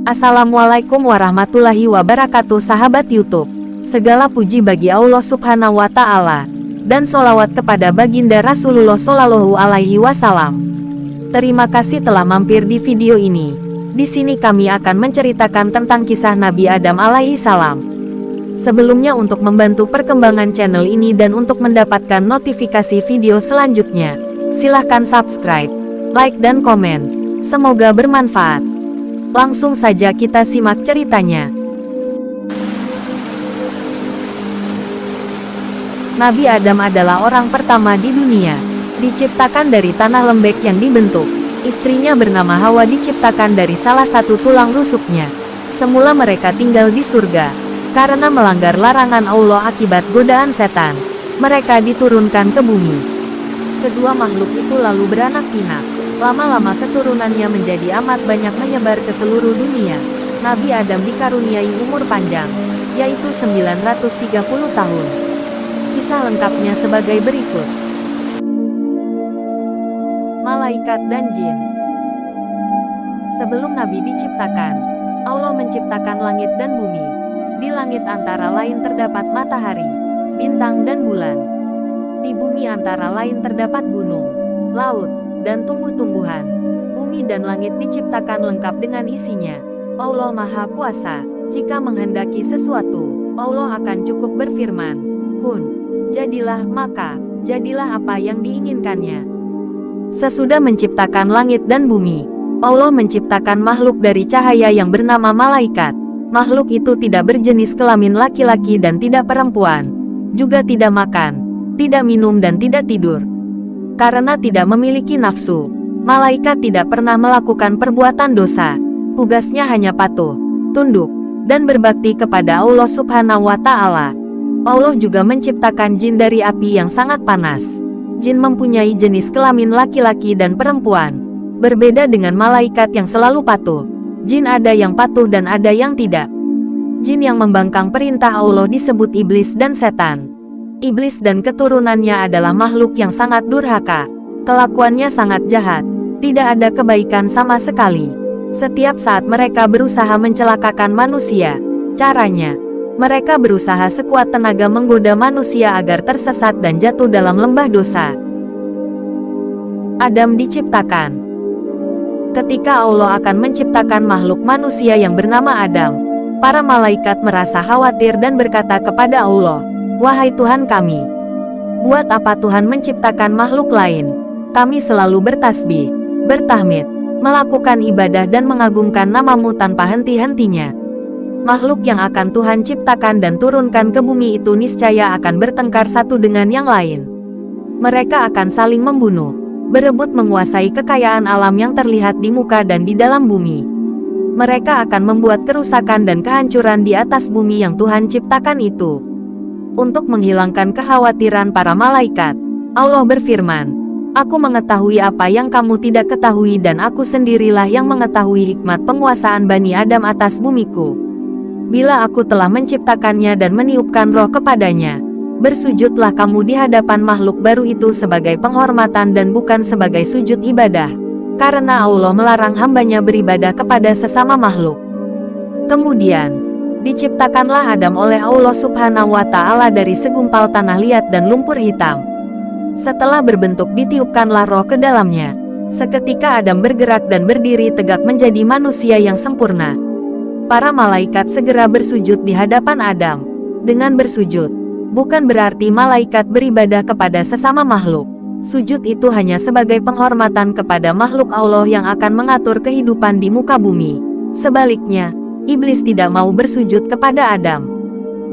Assalamualaikum warahmatullahi wabarakatuh sahabat YouTube. Segala puji bagi Allah Subhanahu wa Ta'ala, dan sholawat kepada baginda Rasulullah Shallallahu Alaihi Wasallam. Terima kasih telah mampir di video ini. Di sini kami akan menceritakan tentang kisah Nabi Adam alaihi salam. Sebelumnya, untuk membantu perkembangan channel ini dan untuk mendapatkan notifikasi video selanjutnya, silahkan subscribe, like dan komen. Semoga bermanfaat. Langsung saja kita simak ceritanya. Nabi Adam adalah orang pertama di dunia, diciptakan dari tanah lembek yang dibentuk. Istrinya bernama Hawa diciptakan dari salah satu tulang rusuknya. Semula mereka tinggal di surga. Karena melanggar larangan Allah akibat godaan setan, mereka diturunkan ke bumi. Kedua makhluk itu lalu beranak pinak. Lama-lama keturunannya menjadi amat banyak, menyebar ke seluruh dunia. Nabi Adam dikaruniai umur panjang, yaitu 930 tahun. Kisah lengkapnya sebagai berikut. Malaikat dan Jin. Sebelum Nabi diciptakan, Allah menciptakan langit dan bumi. Di langit antara lain terdapat matahari, bintang dan bulan. Di bumi antara lain terdapat gunung, laut, dan tumbuh-tumbuhan. Bumi dan langit diciptakan lengkap dengan isinya. Allah Maha Kuasa. Jika menghendaki sesuatu, Allah akan cukup berfirman, kun, jadilah, maka jadilah apa yang diinginkannya. Sesudah menciptakan langit dan bumi, Allah menciptakan makhluk dari cahaya yang bernama malaikat. Makhluk itu tidak berjenis kelamin laki-laki dan tidak perempuan, juga tidak makan, tidak minum dan tidak tidur. Karena tidak memiliki nafsu, malaikat tidak pernah melakukan perbuatan dosa. Tugasnya hanya patuh, tunduk, dan berbakti kepada Allah Subhanahu wa Ta'ala. Allah juga menciptakan jin dari api yang sangat panas. Jin mempunyai jenis kelamin laki-laki dan perempuan. Berbeda dengan malaikat yang selalu patuh, jin ada yang patuh dan ada yang tidak. Jin yang membangkang perintah Allah disebut iblis dan setan. Iblis dan keturunannya adalah makhluk yang sangat durhaka. Kelakuannya sangat jahat. Tidak ada kebaikan sama sekali. Setiap saat mereka berusaha mencelakakan manusia. Caranya, mereka berusaha sekuat tenaga menggoda manusia agar tersesat dan jatuh dalam lembah dosa. Adam diciptakan. Ketika Allah akan menciptakan makhluk manusia yang bernama Adam, para malaikat merasa khawatir dan berkata kepada Allah, "Wahai Tuhan kami, buat apa Tuhan menciptakan makhluk lain? Kami selalu bertasbih, bertahmid, melakukan ibadah dan mengagungkan nama-Mu tanpa henti-hentinya. Makhluk yang akan Tuhan ciptakan dan turunkan ke bumi itu niscaya akan bertengkar satu dengan yang lain. Mereka akan saling membunuh, berebut menguasai kekayaan alam yang terlihat di muka dan di dalam bumi. Mereka akan membuat kerusakan dan kehancuran di atas bumi yang Tuhan ciptakan itu." Untuk menghilangkan kekhawatiran para malaikat, Allah berfirman, "Aku mengetahui apa yang kamu tidak ketahui dan aku sendirilah yang mengetahui hikmat penguasaan Bani Adam atas bumiku. Bila aku telah menciptakannya dan meniupkan roh kepadanya, bersujudlah kamu di hadapan makhluk baru itu sebagai penghormatan dan bukan sebagai sujud ibadah, karena Allah melarang hambanya beribadah kepada sesama makhluk." Kemudian, diciptakanlah Adam oleh Allah Subhanahu wa Ta'ala dari segumpal tanah liat dan lumpur hitam. Setelah berbentuk ditiupkanlah roh ke dalamnya. Seketika Adam bergerak dan berdiri tegak menjadi manusia yang sempurna. Para malaikat segera bersujud di hadapan Adam. Dengan bersujud, bukan berarti malaikat beribadah kepada sesama makhluk. Sujud itu hanya sebagai penghormatan kepada makhluk Allah yang akan mengatur kehidupan di muka bumi. Sebaliknya, Iblis tidak mau bersujud kepada Adam.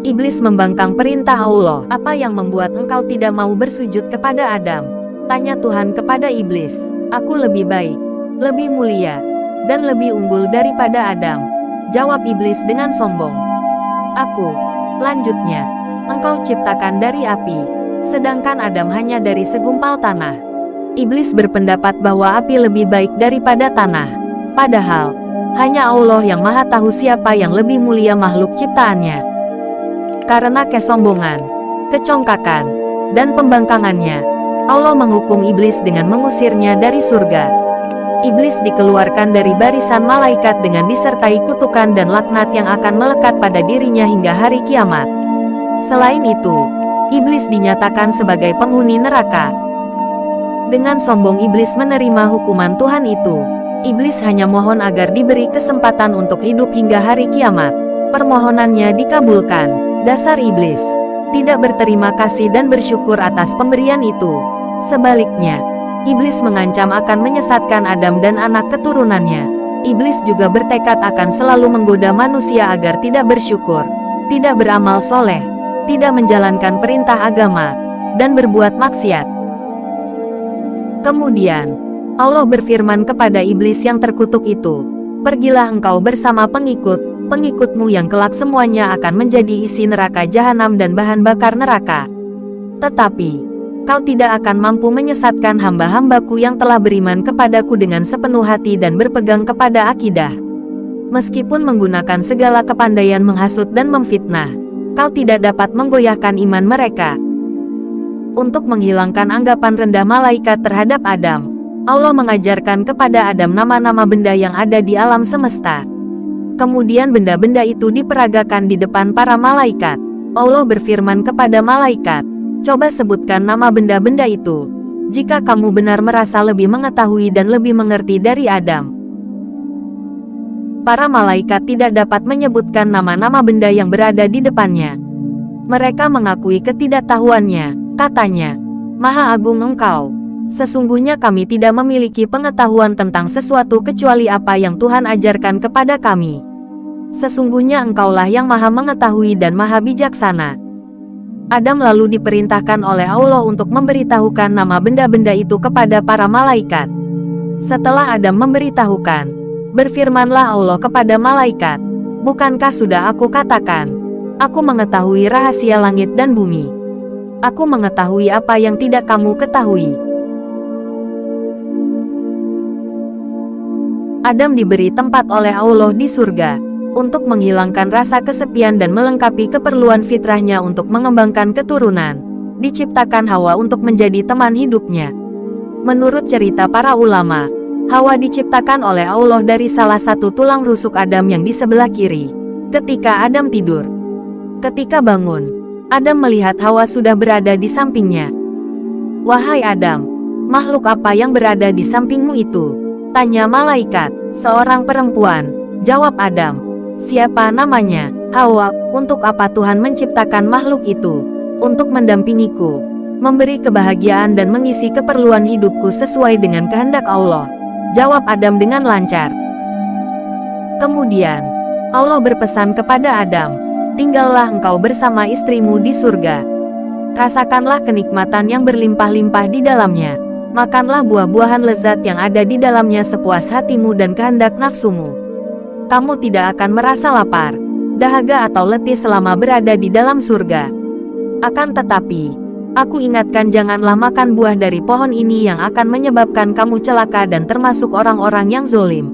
Iblis membangkang perintah Allah. "Apa yang membuat engkau tidak mau bersujud kepada Adam?" tanya Tuhan kepada Iblis. "Aku lebih baik, lebih mulia, dan lebih unggul daripada Adam," jawab Iblis dengan sombong. "Aku," lanjutnya, "engkau ciptakan dari api, sedangkan Adam hanya dari segumpal tanah." Iblis berpendapat bahwa api lebih baik daripada tanah. Padahal, hanya Allah yang Maha Tahu siapa yang lebih mulia makhluk ciptaannya. Karena kesombongan, kecongkakan, dan pembangkangannya, Allah menghukum iblis dengan mengusirnya dari surga. iblis dikeluarkan dari barisan malaikat dengan disertai kutukan dan laknat yang akan melekat pada dirinya hingga hari kiamat. Selain itu, iblis dinyatakan sebagai penghuni neraka. Dengan sombong iblis menerima hukuman Tuhan itu. Iblis hanya mohon agar diberi kesempatan untuk hidup hingga hari kiamat. Permohonannya dikabulkan. Dasar iblis tidak berterima kasih dan bersyukur atas pemberian itu. Sebaliknya, iblis mengancam akan menyesatkan Adam dan anak keturunannya. Iblis juga bertekad akan selalu menggoda manusia agar tidak bersyukur, tidak beramal soleh, tidak menjalankan perintah agama, dan berbuat maksiat. Kemudian, Allah berfirman kepada iblis yang terkutuk itu, "Pergilah engkau bersama pengikutmu yang kelak semuanya akan menjadi isi neraka jahanam dan bahan bakar neraka. Tetapi, kau tidak akan mampu menyesatkan hamba-hambaku yang telah beriman kepadaku dengan sepenuh hati dan berpegang kepada akidah. Meskipun menggunakan segala kepandaian menghasut dan memfitnah, kau tidak dapat menggoyahkan iman mereka." Untuk menghilangkan anggapan rendah malaikat terhadap Adam, Allah mengajarkan kepada Adam nama-nama benda yang ada di alam semesta. Kemudian benda-benda itu diperagakan di depan para malaikat. Allah berfirman kepada malaikat, "Coba sebutkan nama benda-benda itu, jika kamu benar merasa lebih mengetahui dan lebih mengerti dari Adam." Para malaikat tidak dapat menyebutkan nama-nama benda yang berada di depannya. Mereka mengakui ketidaktahuannya. Katanya, "Maha Agung Engkau. Sesungguhnya kami tidak memiliki pengetahuan tentang sesuatu kecuali apa yang Tuhan ajarkan kepada kami. Sesungguhnya Engkaulah yang Maha Mengetahui dan Maha Bijaksana." Adam lalu diperintahkan oleh Allah untuk memberitahukan nama benda-benda itu kepada para malaikat. Setelah Adam memberitahukan, berfirmanlah Allah kepada malaikat, "Bukankah sudah aku katakan, aku mengetahui rahasia langit dan bumi. Aku mengetahui apa yang tidak kamu ketahui." Adam diberi tempat oleh Allah di surga untuk menghilangkan rasa kesepian dan melengkapi keperluan fitrahnya untuk mengembangkan keturunan. Diciptakan Hawa untuk menjadi teman hidupnya. Menurut cerita para ulama, Hawa diciptakan oleh Allah dari salah satu tulang rusuk Adam yang di sebelah kiri. Ketika Adam tidur, ketika bangun, Adam melihat Hawa sudah berada di sampingnya. "Wahai Adam, makhluk apa yang berada di sampingmu itu?" tanya malaikat. "Seorang perempuan," jawab Adam. "Siapa namanya?" "Hawa." "Untuk apa Tuhan menciptakan makhluk itu?" "Untuk mendampingiku, memberi kebahagiaan dan mengisi keperluan hidupku sesuai dengan kehendak Allah," jawab Adam dengan lancar. Kemudian, Allah berpesan kepada Adam, "Tinggallah engkau bersama istrimu di surga. Rasakanlah kenikmatan yang berlimpah-limpah di dalamnya. Makanlah buah-buahan lezat yang ada di dalamnya sepuas hatimu dan kehendak nafsumu. Kamu tidak akan merasa lapar, dahaga atau letih selama berada di dalam surga. Akan tetapi, aku ingatkan janganlah makan buah dari pohon ini yang akan menyebabkan kamu celaka dan termasuk orang-orang yang zolim.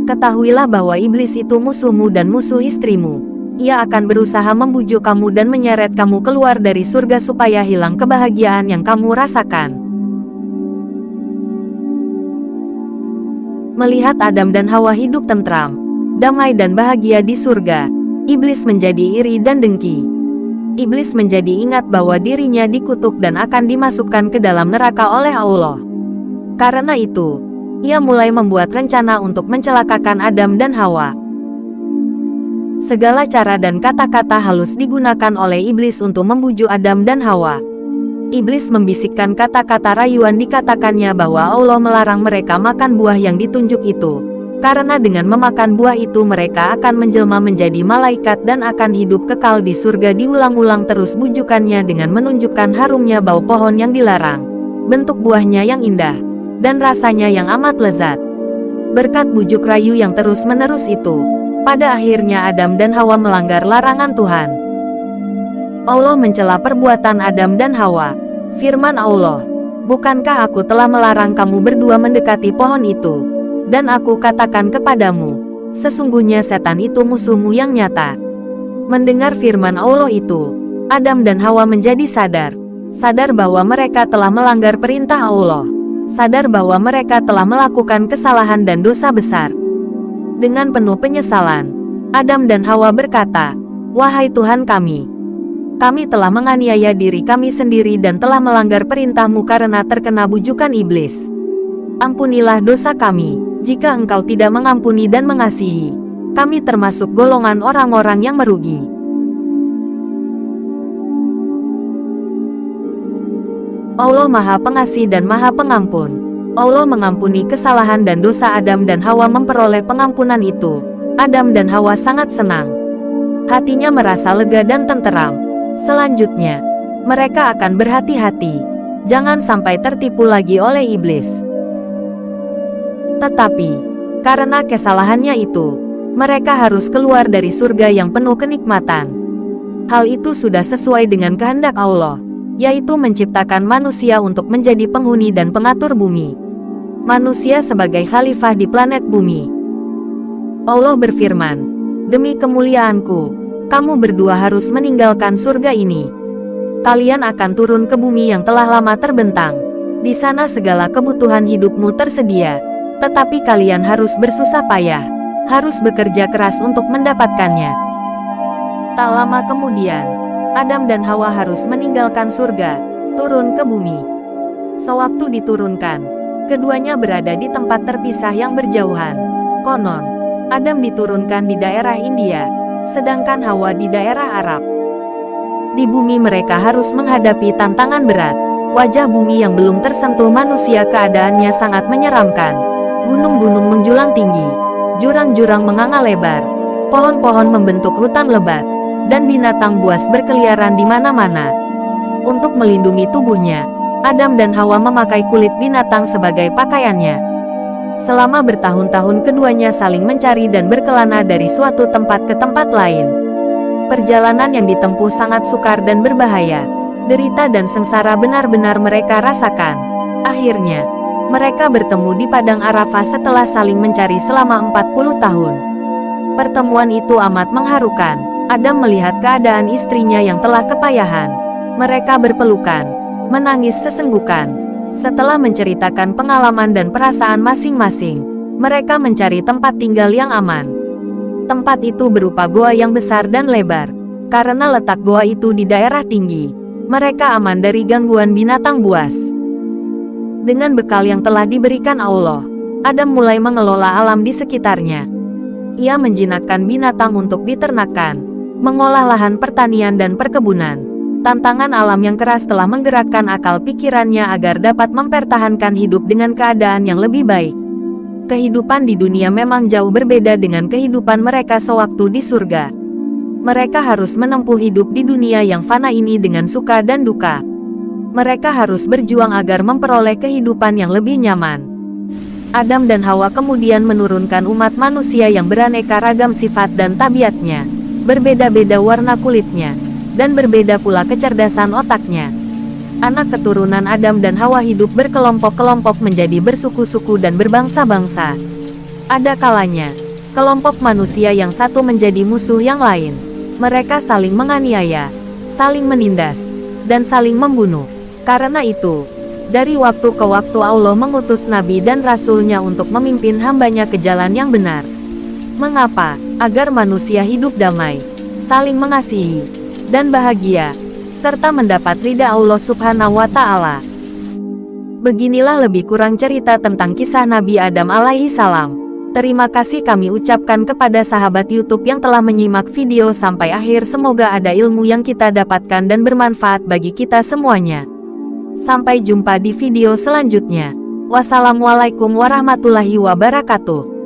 Ketahuilah bahwa iblis itu musuhmu dan musuh istrimu. Ia akan berusaha membujuk kamu dan menyeret kamu keluar dari surga supaya hilang kebahagiaan yang kamu rasakan." Melihat Adam dan Hawa hidup tentram, damai dan bahagia di surga, iblis menjadi iri dan dengki. Iblis menjadi ingat bahwa dirinya dikutuk dan akan dimasukkan ke dalam neraka oleh Allah. Karena itu, ia mulai membuat rencana untuk mencelakakan Adam dan Hawa. Segala cara dan kata-kata halus digunakan oleh iblis untuk membujuk Adam dan Hawa. Iblis membisikkan kata-kata rayuan dikatakannya bahwa Allah melarang mereka makan buah yang ditunjuk itu, karena dengan memakan buah itu mereka akan menjelma menjadi malaikat dan akan hidup kekal di surga. Diulang-ulang terus bujukannya dengan menunjukkan harumnya bau pohon yang dilarang, bentuk buahnya yang indah, dan rasanya yang amat lezat. Berkat bujuk rayu yang terus-menerus itu, pada akhirnya Adam dan Hawa melanggar larangan Tuhan. Allah mencela perbuatan Adam dan Hawa. Firman Allah, "Bukankah aku telah melarang kamu berdua mendekati pohon itu? Dan aku katakan kepadamu, sesungguhnya setan itu musuhmu yang nyata." Mendengar firman Allah itu, Adam dan Hawa menjadi sadar bahwa mereka telah melanggar perintah Allah. sadar bahwa mereka telah melakukan kesalahan dan dosa besar. Dengan penuh penyesalan, Adam dan Hawa berkata, "Wahai Tuhan kami telah menganiaya diri kami sendiri dan telah melanggar perintah-Mu karena terkena bujukan iblis. Ampunilah dosa kami, jika Engkau tidak mengampuni dan mengasihi, kami termasuk golongan orang-orang yang merugi." Allah Maha Pengasih dan Maha Pengampun. Allah mengampuni kesalahan dan dosa Adam dan Hawa memperoleh pengampunan itu. Adam dan Hawa sangat senang. Hatinya merasa lega dan tenteram. Selanjutnya, mereka akan berhati-hati, jangan sampai tertipu lagi oleh iblis. Tetapi, karena kesalahannya itu, mereka harus keluar dari surga yang penuh kenikmatan. Hal itu sudah sesuai dengan kehendak Allah, yaitu menciptakan manusia untuk menjadi penghuni dan pengatur bumi. Manusia sebagai khalifah di planet bumi. Allah berfirman, "Demi kemuliaanku, kamu berdua harus meninggalkan surga ini. Kalian akan turun ke bumi yang telah lama terbentang. Di sana segala kebutuhan hidupmu tersedia. Tetapi kalian harus bersusah payah, harus bekerja keras untuk mendapatkannya." Tak lama kemudian, Adam dan Hawa harus meninggalkan surga, turun ke bumi. Sewaktu diturunkan, keduanya berada di tempat terpisah yang berjauhan. Konon, Adam diturunkan di daerah India, sedangkan Hawa di daerah Arab. Di bumi mereka harus menghadapi tantangan berat. Wajah bumi yang belum tersentuh manusia keadaannya sangat menyeramkan. Gunung-gunung menjulang tinggi, jurang-jurang menganga lebar, pohon-pohon membentuk hutan lebat, dan binatang buas berkeliaran di mana-mana. Untuk melindungi tubuhnya, Adam dan Hawa memakai kulit binatang sebagai pakaiannya. Selama bertahun-tahun keduanya saling mencari dan berkelana dari suatu tempat ke tempat lain. Perjalanan yang ditempuh sangat sukar dan berbahaya. Derita dan sengsara benar-benar mereka rasakan. Akhirnya, mereka bertemu di Padang Arafah setelah saling mencari selama 40 tahun. Pertemuan itu amat mengharukan. Adam melihat keadaan istrinya yang telah kepayahan. Mereka berpelukan, menangis sesenggukan. Setelah menceritakan pengalaman dan perasaan masing-masing, mereka mencari tempat tinggal yang aman. Tempat itu berupa goa yang besar dan lebar. Karena letak goa itu di daerah tinggi, mereka aman dari gangguan binatang buas. Dengan bekal yang telah diberikan Allah, Adam mulai mengelola alam di sekitarnya. Ia menjinakkan binatang untuk diternakan, mengolah lahan pertanian dan perkebunan. Tantangan alam yang keras telah menggerakkan akal pikirannya agar dapat mempertahankan hidup dengan keadaan yang lebih baik. Kehidupan di dunia memang jauh berbeda dengan kehidupan mereka sewaktu di surga. Mereka harus menempuh hidup di dunia yang fana ini dengan suka dan duka. Mereka harus berjuang agar memperoleh kehidupan yang lebih nyaman. Adam dan Hawa kemudian menurunkan umat manusia yang beraneka ragam sifat dan tabiatnya, berbeda-beda warna kulitnya, dan berbeda pula kecerdasan otaknya. Anak keturunan Adam dan Hawa hidup berkelompok-kelompok menjadi bersuku-suku dan berbangsa-bangsa. Ada kalanya, kelompok manusia yang satu menjadi musuh yang lain. Mereka saling menganiaya, saling menindas, dan saling membunuh. Karena itu, dari waktu ke waktu Allah mengutus Nabi dan Rasul-Nya untuk memimpin hambanya ke jalan yang benar. Mengapa? Agar manusia hidup damai, saling mengasihi, dan bahagia, serta mendapat ridha Allah Subhanahu wa Ta'ala. Beginilah lebih kurang cerita tentang kisah Nabi Adam alaihi salam. Terima kasih kami ucapkan kepada sahabat YouTube yang telah menyimak video sampai akhir. Semoga ada ilmu yang kita dapatkan dan bermanfaat bagi kita semuanya. Sampai jumpa di video selanjutnya. Wassalamualaikum warahmatullahi wabarakatuh.